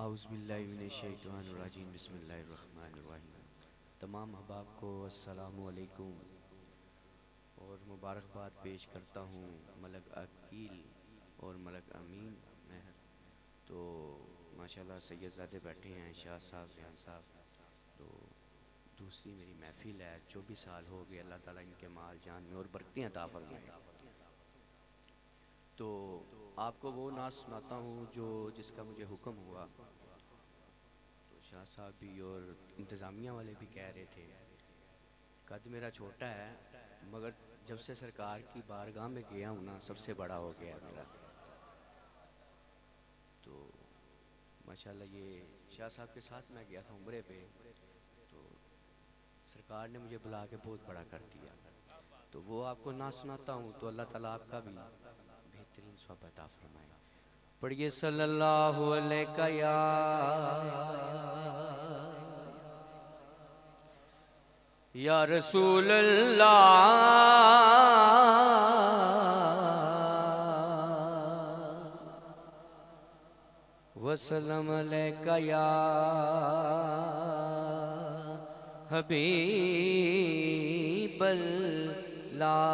اعوذ باللہ من الشیطان الرجیم بسم اللہ الرحمن الرحیم۔ تمام احباب کو السلام علیکم اور مبارکباد پیش کرتا ہوں ملک عقیل اور ملک امین مہر۔ تو ماشاءاللہ سید زادے بیٹھے ہیں، شاہ صاحب، ریحان صاحب، تو دوسری میری محفل ہے، 24 سال ہو گئے، اللہ تعالیٰ ان کے مال جان میں اور برکتیں عطا فرمائے۔ تو آپ کو وہ نعت سناتا ہوں جس کا مجھے حکم ہوا، تو شاہ صاحب بھی اور انتظامیہ والے بھی کہہ رہے تھے۔ قد میرا چھوٹا ہے مگر جب سے سرکار کی بارگاہ میں گیا ہوں نا، سب سے بڑا ہو گیا میرا۔ تو ماشاءاللہ یہ شاہ صاحب کے ساتھ میں گیا تھا عمرے پہ، تو سرکار نے مجھے بلا کے بہت بڑا کر دیا۔ تو وہ آپ کو نہ سناتا ہوں تو اللہ تعالیٰ آپ کا بھی بہترین ثواب عطا فرمائے۔ پڑھیے صلی اللہ علیہ یا رسول اللہ وسلم علیکہ یا حبیب اللہ۔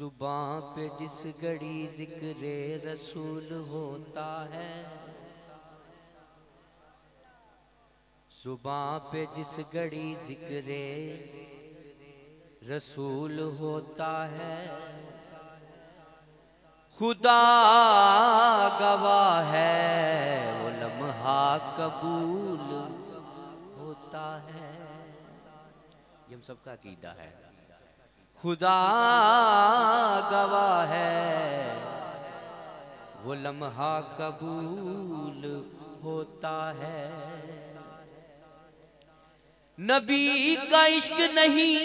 زباں پہ جس گھڑی ذکر رسول ہوتا ہے، زباں پہ جس گھڑی ذکر رسول ہوتا ہے، خدا گواہ ہے وہ لمحہ قبول ہوتا ہے۔ یہ ہم سب کا عقیدہ ہے، خدا گواہ ہے وہ لمحہ قبول ہوتا ہے۔ نبی کا عشق نہیں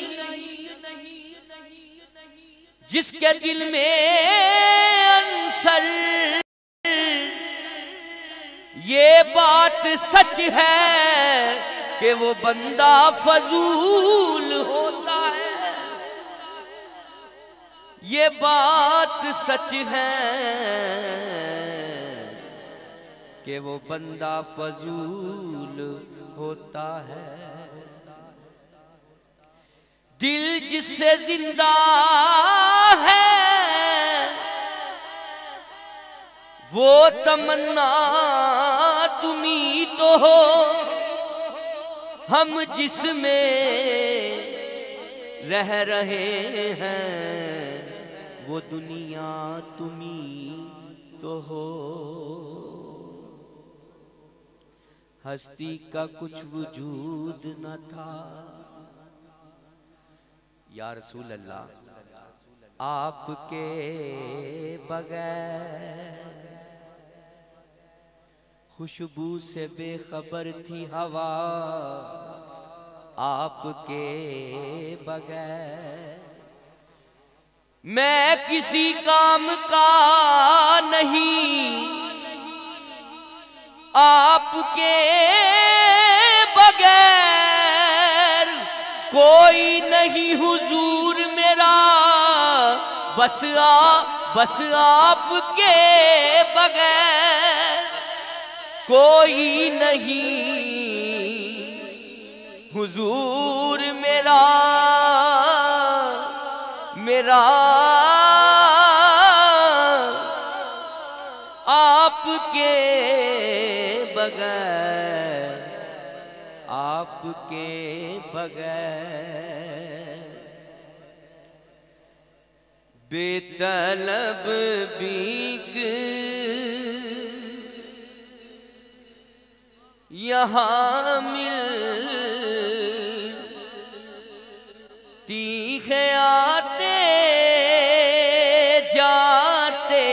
جس کے دل میں انصر، یہ بات سچ ہے کہ وہ بندہ فضول ہوتا ہے۔ یہ بات سچ ہے کہ وہ بندہ فضول ہوتا ہے۔ دل جس سے زندہ ہے وہ تمنا تمہیں تو ہو، ہم جس میں رہ رہے ہیں وہ دنیا تمہیں تو ہو۔ ہستی کا کچھ وجود نہ تھا یا رسول اللہ، آپ کے بغیر خوشبو سے بے خبر تھی ہوا، آپ کے بغیر میں کسی کام کا نہیں، آپ کے بغیر کوئی نہیں حضور میرا، بس آپ کے بغیر کوئی نہیں حضور میرا آپ کے بغیر، آپ کے بغیر بے طلب بیک یہاں ملتی ہے، آتے جاتے۔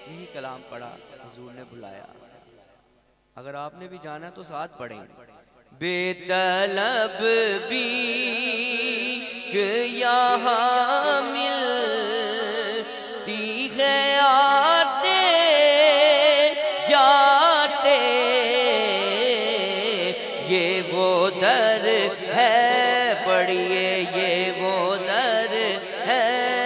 یہی کلام پڑھا، حضور نے بلایا، اگر آپ نے بھی جانا ہے تو ساتھ پڑھیں۔ بے طلب بیک یہاں ملتی ہے، آتے جاتے، یہ وہ در ہے، پڑھیے یہ وہ در ہے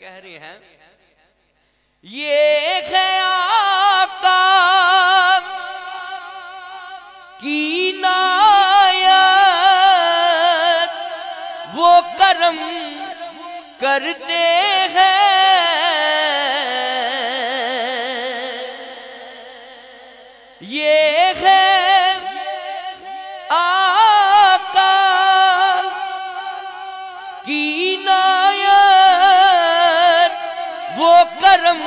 کہہ رہے ہیں یہ ہے آقا کی عنایت وہ کرم کرتے ہیں یہ ہے آقا کی عنایت وہ کرم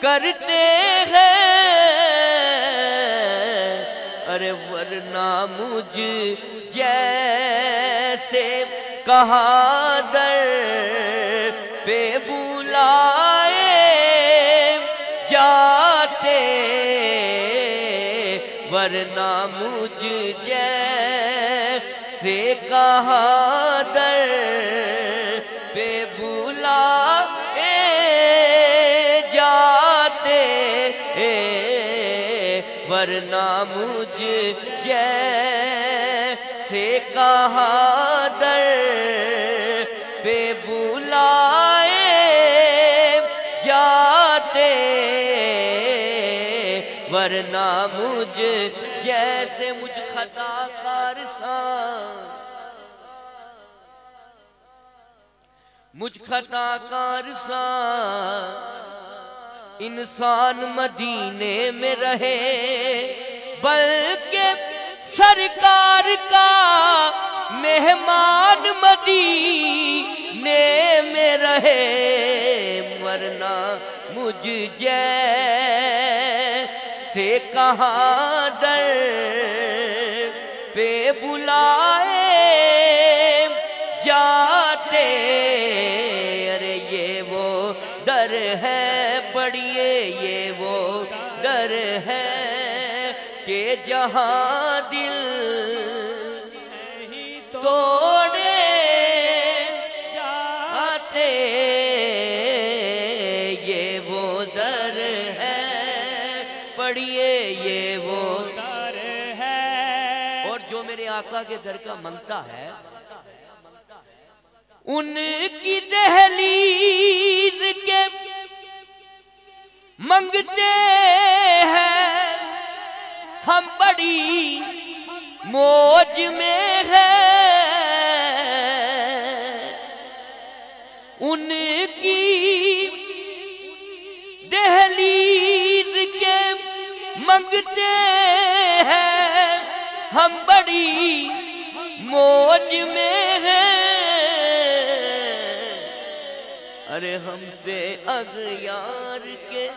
کرتے ہیں ارے ورنہ مجھ جیسے کہاں در پہ بلائے جاتے ورنہ مجھ جیسے کہاں در پہ بلائے جاتے ورنہ مجھ جیسے کہاں در پہ بلائے جاتے ورنہ مجھ جیسے مجھ خطا کار سا انسان مدینے میں رہے بلکہ سرکار کا مہمان مدینے میں رہے ورنہ مجھ جیسے کہاں در پہ بلائے جاتے ارے یہ وہ در ہے پڑھیے یہ وہ در ہے کہ جہاں دل توڑے جاتے یہ وہ در ہے پڑھیے یہ وہ در ہے اور جو میرے آقا کے در کا منگتا ہے ان کی دہلیز کے منگتے ہیں ہم بڑی موج میں ہیں ان کی دہلیز کے منگتے ہیں ہم بڑی موج میں ہیں ارے ہم سے اغیار کے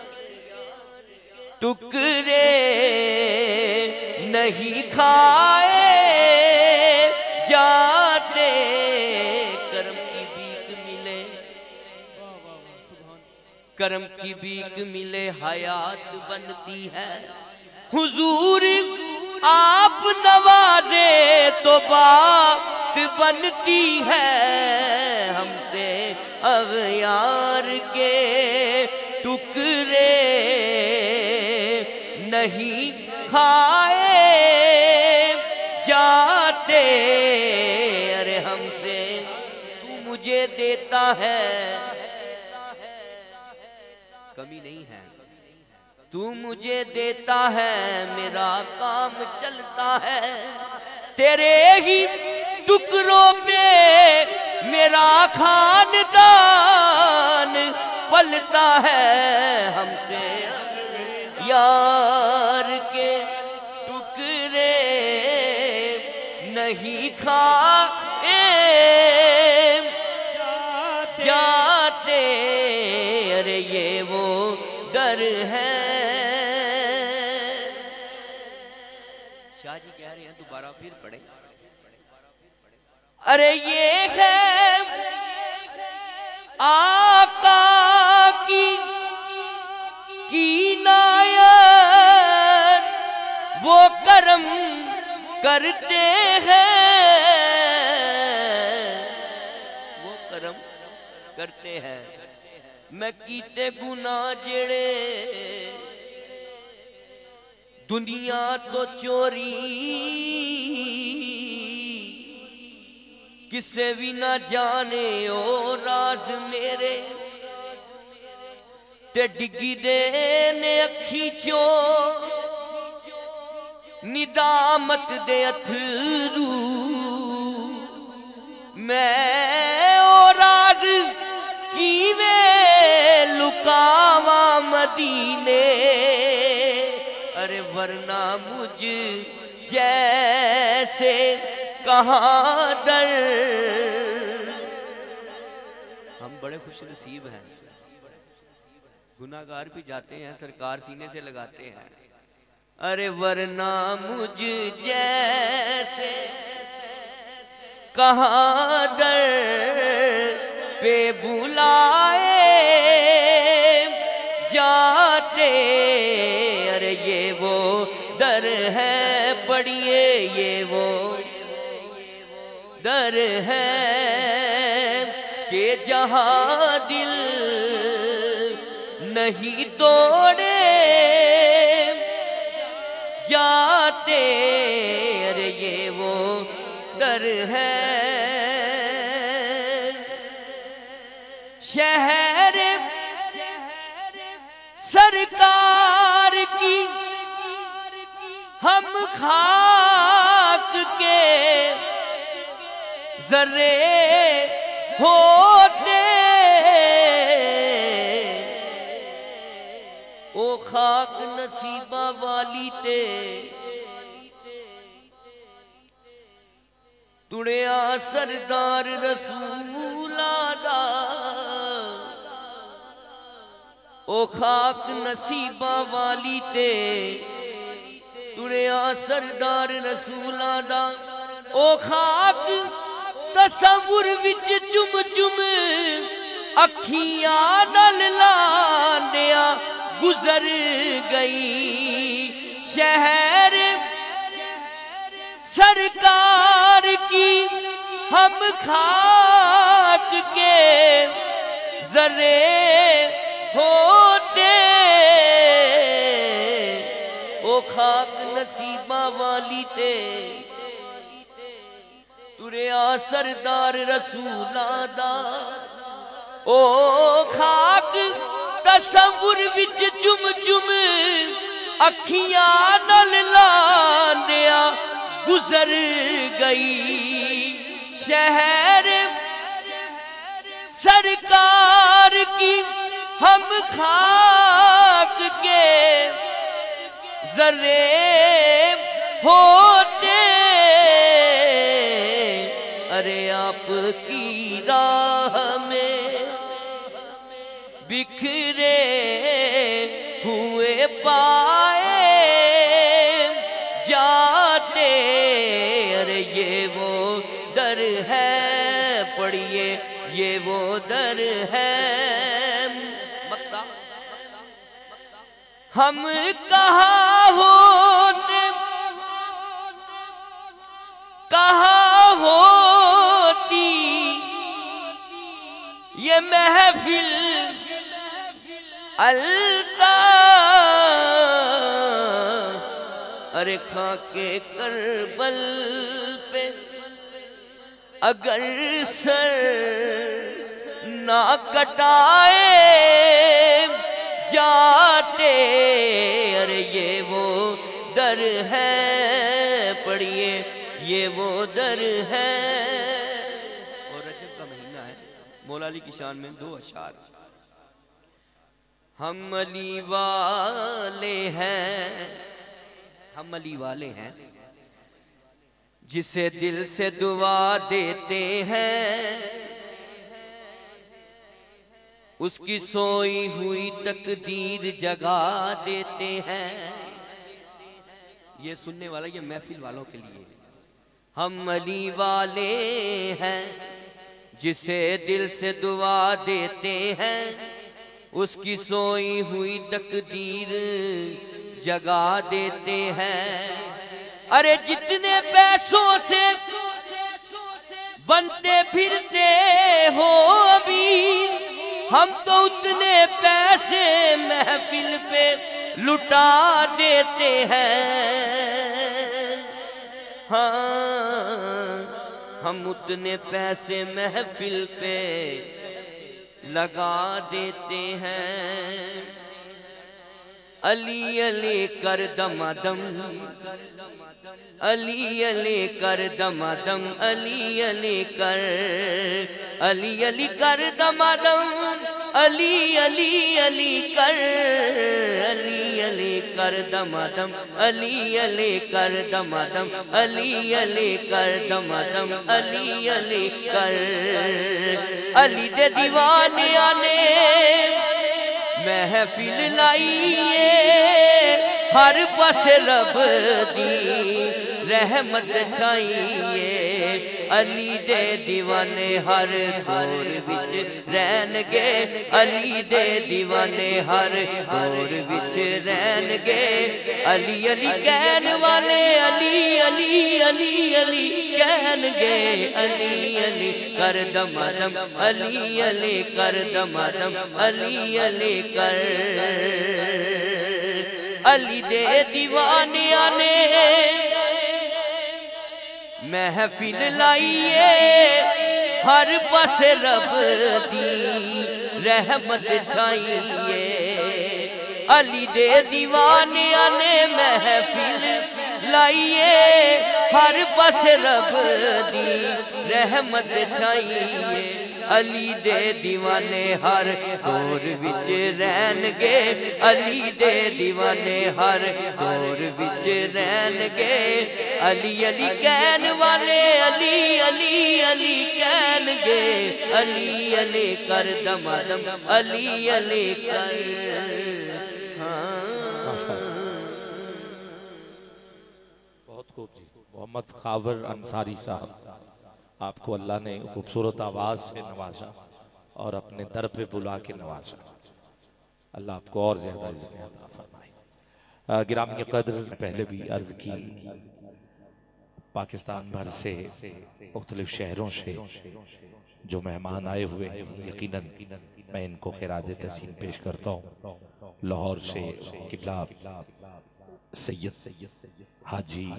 ٹکڑے نہیں کھائے جاتے کرم کی بھیک ملے کرم کی بھیک ملے حیات بنتی ہے حضور آپ نوازے تو بات بنتی ہے ہم سے اغیار کے ٹکڑے نہیں کھائے جاتے ارے ہم سے تو مجھے دیتا ہے کمی نہیں ہے تو مجھے دیتا ہے میرا کام چلتا ہے تیرے ہی ٹکڑوں پہ میرا خاندان پلتا ہے ہم سے یار کے ٹکڑے نہیں کھائے جاتے ارے یہ وہ در ہے شاہ جی کہہ رہے ہیں دوبارہ پھر پڑھیں ارے یہ ہے آقا کی عنایت وہ کرم کرتے ہیں وہ کرم کرتے ہیں میں کیتے گناہ جڑے دنیا تو چوری کسے بھی نہ جانے او راز میرے تے ڈگی دے نے اکھی چوں ندامت دے اتھرو میں او راز کیویں لکاواں مدینے ارے ورنہ مجھ جیسے کہاں در ہم بڑے خوش نصیب ہیں گناہگار بھی جاتے ہیں سرکار سینے سے لگاتے ہیں ارے ورنہ مجھ جیسے کہاں در پہ بلائے جاتے ارے یہ وہ در ہے پڑھیے یہ وہ در ہے کہ جہاں دل نہیں توڑے جاتے ارے یہ وہ در ہے شہر سرکار کی ہم خاک کے ذرے ہوتے او خاک نصیبہ والی تے تڑیا سردار رسولہ دا او خاک نصیبہ والی تے تڑیا سردار رسولہ دا او خاک تصور وچ چم چم اکھیاں نال لاندیا گزر گئی شہر سرکار کی ہم خاک کے ذرے ہوتے او خاک نصیبہ والی تے تریا سردار رسولہ دا او خاک تصور وچ جم جم اکھیاں نال لاندیا گزر گئی شہر سرکار کی ہم خاک کے ذرے ہوتے ارے آپ کی راہ میں بکھرے ہوئے پائے جاتے ارے یہ وہ در ہے پڑھیے یہ وہ در ہے مکہ ہم کہاں ہوتے کہاں ہوتی یہ محفل الطاف ارے خاک کربل پہ اگر سر نہ کٹائے جاتے ارے یہ وہ در ہے پڑھیے یہ وہ در ہے اور رجب کا مہینہ ہے مولا علی کی شان میں 2 اشعار ہم علی والے ہیں ہم علی والے ہیں جسے دل سے دعا دیتے ہیں اس کی سوئی ہوئی تقدیر جگا دیتے ہیں یہ سننے والا یہ محفل والوں کے لیے ہم علی والے ہیں جسے دل سے دعا دیتے ہیں اس کی سوئی ہوئی تقدیر جگا دیتے ہیں ارے جتنے پیسوں سے بنتے پھرتے ہو ابھی ہم تو اتنے پیسے محفل پہ لٹا دیتے ہیں ہاں ہم اتنے پیسے محفل پہ لگا دیتے ہیں، علی علی کر دم دم، علی علی کر دم دم، علی علی کر، علی علی کر دم دم، علی علی علی کر، علی علی کر دم دم، علی علی کر دم دم، علی علی کر دم دم، علی علی کر، علی دے دیوانے آنے محفل لائیے، ہر پاس رب دی رحمت چھائیے، علی دے دیوانے ہر دور وچ رہن گے، علی دے دیوانے ہر دور وچ رہن گے، علی علی کہن والے علی علی علی علی کہن گے، علی علی کر دم دم، علی علی کر دم دم، علی علی کر، علی دے دیوانیاں نے محفل لائیے، ہر پاس رب دی رحمت چھائیے، علی دے دیوانیاں نے محفل لائیے، ہر پاس رب دی رحمت چھائیے، علی دے دیوانے ہر دور وچ رہن گے، علی دے دیوانے ہر دور وچ رہن گے، علی علی کہن والے علی علی علی کہن گے، علی علی کر دم دم، علی علی کر، بہت خوب جی۔ محمد خاور انصاری صاحب، آپ کو اللہ نے خوبصورت آواز سے نوازا اور اپنے در پہ بلا کے نوازا، اللہ آپ کو اور زیادہ عزت عطا فرمائے۔ گرامی قدر، پہلے بھی عرض کی، پاکستان بھر سے مختلف شہروں سے جو مہمان آئے ہوئے ہیں، یقیناً میں ان کو خراج تحسین پیش کرتا ہوں۔ لاہور سے قبلہ سید حاجی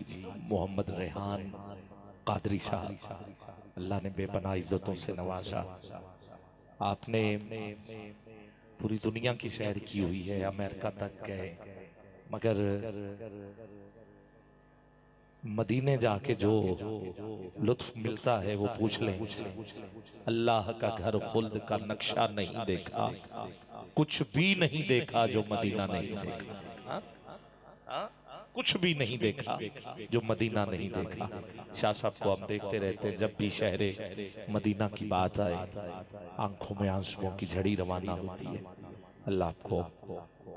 محمد ریحان قادری صاحب، اللہ نے بے پناہ عزتوں سے نوازا، آپ نے پوری دنیا کی سیر کی ہوئی ہے، امریکہ تک گئے، مگر مدینے جا کے جو لطف ملتا ہے وہ پوچھ لیں، اللہ کا گھر خلد کا نقشہ نہیں دیکھا، کچھ بھی نہیں دیکھا جو مدینہ نہیں دیکھا، کچھ بھی نہیں دیکھا جو مدینہ نہیں دیکھا۔ شاہ صاحب کو ہم دیکھتے رہتے ہیں، جب بھی شہر مدینہ کی بات آئے آنکھوں میں آنسوؤں کی جھڑی روانہ ہوتی ہے۔ اللہ آپ کو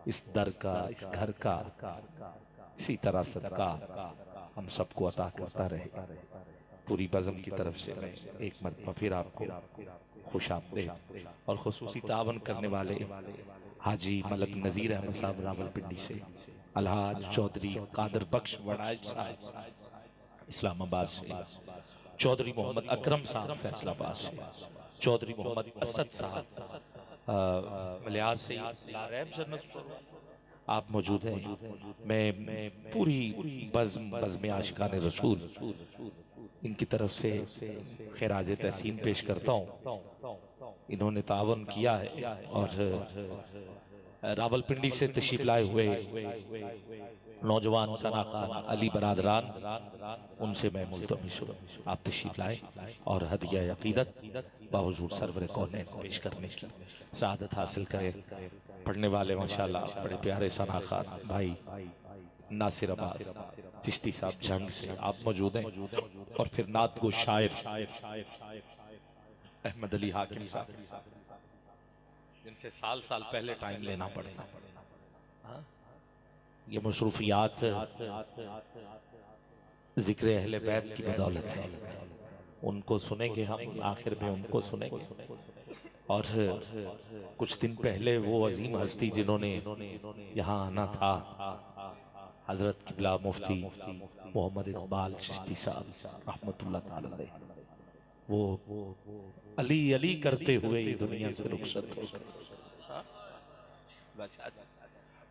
اس در کا، اس گھر کا اسی طرح صدقہ ہم سب کو عطا کرتا رہے۔ پوری بزم کی طرف سے میں ایک مرتبہ پھر آپ کو خوش آمدید اور خصوصی تعاون کرنے والے حاجی ملک نذیر احمد صاحب راول پنڈی سے، الحاج چودھری قادر بخش وڑائچ صاحب اسلام آباد سے، چودھری محمد اکرم صاحب فیصل آباد سے، چودھری محمد اسد صاحب ملیار سے، لاریب جنت آپ موجود ہیں۔ میں پوری بزم عاشقان رسول ان کی طرف سے خراج تحسین پیش کرتا ہوں۔ انہوں نے تعاون کیا ہے، اور راول پنڈی سے تشریف لائے ہوئے نوجوان ثناءخوان علی برادران، ان سے میں ملتمس ہوں آپ تشریف لائیں اور ہدیہ عقیدت بحضور سرور کونین پیش کرنے کی سعادت حاصل کریں۔ پڑھنے والے ماشاءاللہ بڑے پیارے ثناءخوان بھائی ناصر عباس چشتی صاحب جھنگ سے آپ موجود ہیں، اور پھر نعت گو شاعر احمد علی حاکم صاحب، جن سے سال پہلے ٹائم لینا پڑتا۔ یہ مصروفیات ذکر اہل بیت کی بدولت ہے، ان کو سنیں گے ہم، آخر میں ان کو سنیں گے۔ اور کچھ دن پہلے وہ عظیم ہستی جنہوں نے یہاں آنا تھا، حضرت قبلہ مفتی محمد اقبال چشتی صاحب رحمت اللہ تعالی علیہ، وہ علی علی کرتے ہوئے دنیا سے رخصت ہو گئے۔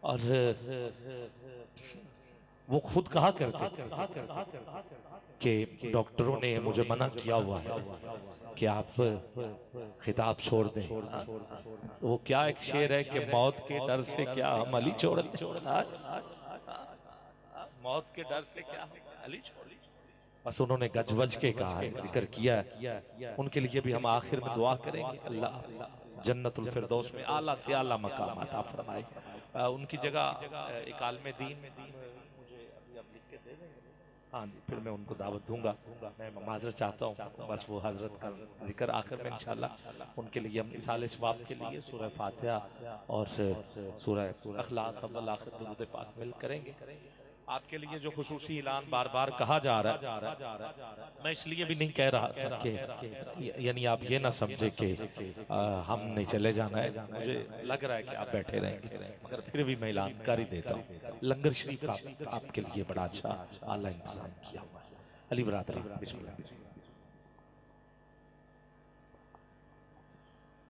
اور وہ خود کہا کرتے کہ ڈاکٹروں نے مجھے منع کیا ہوا ہے کہ آپ خطاب چھوڑ دیں. وہ کیا ایک شعر ہے کہ موت کے ڈر سے کیا ہم علی چھوڑ دیں, موت کے ڈر سے کیا ہم علی چھوڑ دیں. بس انہوں نے گج وج کے کہا ہے, ذکر کیا ہے. ان کے لیے بھی ہم آخر میں دعا کریں گے, اللہ جنت الفردوس میں اعلیٰ سے اعلیٰ مقام عطا فرمائے. ان کی جگہ ایک عالم دین مجھے ابھی اب لکھ کے دے دیں گے. ہاں جی, پھر میں ان کو دعوت دوں گا. میں معذرت چاہتا ہوں, بس وہ حضرت کا ذکر آخر میں انشاءاللہ ان کے لیے ہم اصال ثواب کے لیے سورہ فاتحہ اور سورہ اخلاص اول آخر درود پاک مل کریں گے. آپ کے لیے جو خصوصی اعلان بار بار کہا جا رہا ہے, میں اس لیے بھی نہیں کہہ رہا تھا کہ یعنی آپ یہ نہ سمجھے کہ ہم نے چلے جانا ہے. مجھے لگ رہا ہے کہ آپ بیٹھے رہیں گے, مگر پھر بھی میں اعلان کر ہی دیتا ہوں. لنگر شریف کا آپ کے لیے بڑا اچھا اعلیٰ انتظام کیا ہوا ہے. علی برادری بسم اللہ.